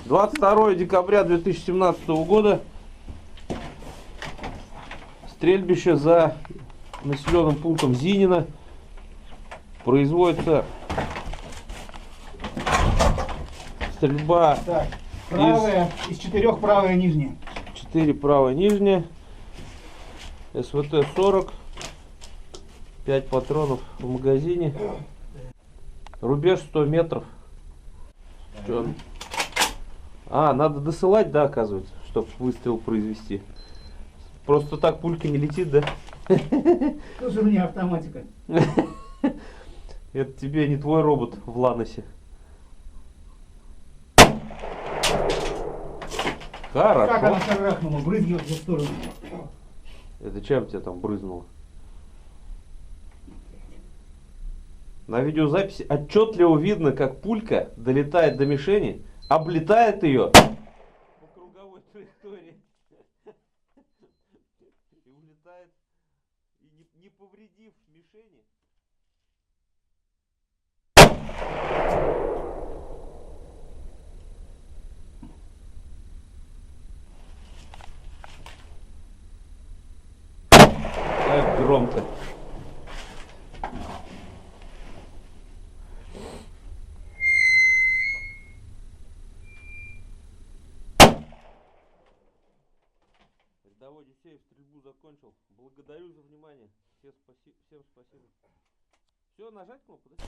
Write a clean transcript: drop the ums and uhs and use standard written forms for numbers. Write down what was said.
22 декабря 2017 года. Стрельбище за населенным пунктом Зинина. Производится стрельба. Так, правая, из 4 правая нижняя. 4 правая нижняя. СВТ-40. 5 патронов в магазине. Рубеж 100 метров. Что? А, надо досылать, да, оказывается, чтобы выстрел произвести. Просто так пулька не летит, да? Тоже у меня автоматика. Это тебе не твой робот в Ланосе. Как она Хорошо. шарахнула, брызгивает в сторону. Это чем тебя там брызнуло? На видеозаписи отчетливо видно, как пулька долетает до мишени, облетает ее по круговой траектории и улетает, и не повредив мишени. Как громко. Рядовой Дюсеев стрельбу закончил. Благодарю за внимание. Всем спасибо. Все, нажать кнопку, да?